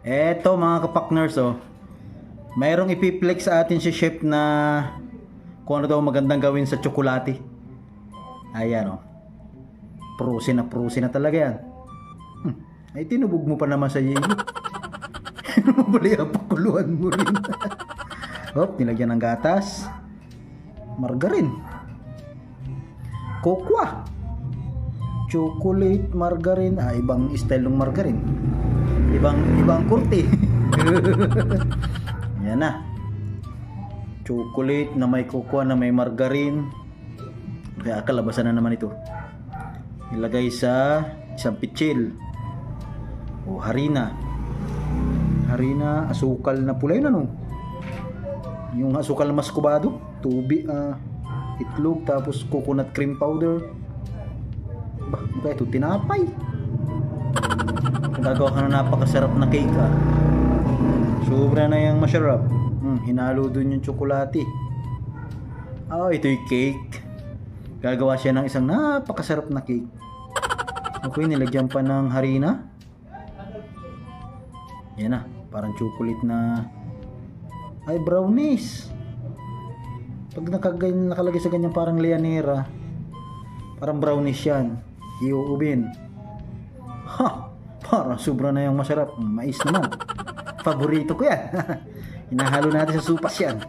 Eto mga kapakners, oh. Mayroong ipiplex sa atin si chef na kung ano daw magandang gawin sa tsokolate. Ayan, oh. Prusin na talaga yan. Ay, tinubog mo pa naman sa yelo. Mabali ang pakuluan mo rin. Hop, nilagyan ng gatas. Margarin. Kokwa. Chocolate, margarin. Ibang style ng margarin. Ibang kurte. Yan na. Chocolate na may kokwa na may margarin. Kaya kalabasan na naman ito. Ilagay sa isang pitsil. O harina. Harina, asukal na pula yun, ano? Yung asukal na maskubado, tubig, itlog, tapos coconut cream powder. Bah, ano ito? Tinapay. Gagawa ka na napakasarap na cake, Sobra na yung masarap. Hinalo dun yung tsokolate. Ito yung cake. Gagawa siya ng isang napakasarap na cake. Okay, nilagyan pa ng harina. Yan na, parang chocolate na brownies. Pag nakalagay sa ganyan parang leonera, parang brownies yan. Iuubin. Parang sobra na yung masarap. Mais naman. Paborito ko yan. Hinahalo natin sa supas yan.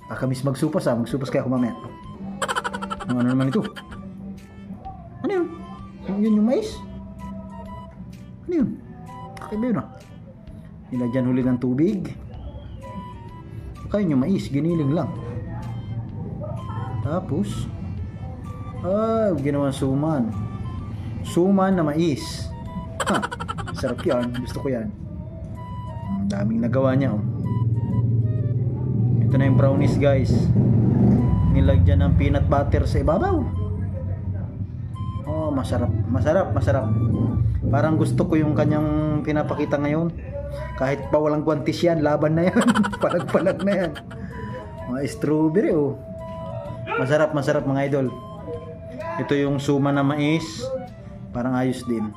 Pakamis magsupas, magsupas kaya ako mamaya. Ano naman ito? Ano yun? Yun yung mais? Ano yun? Kakaiba yun, Nilagyan huli ng tubig. Kain yung mais, giniling lang. Tapos ginawa suman. Suman na mais. Sarap yan, gusto ko yan. Daming nagawa niya, Ito na yung brownies, guys. Nilagyan ng peanut butter sa ibabaw. Masarap. Parang gusto ko yung kanyang pinapakita ngayon. Kahit pa walang guwantes yan, laban na yan. Palag-palag na yan. Mga strawberry, Masarap mga idol. Ito yung suma na mais. Parang ayos din.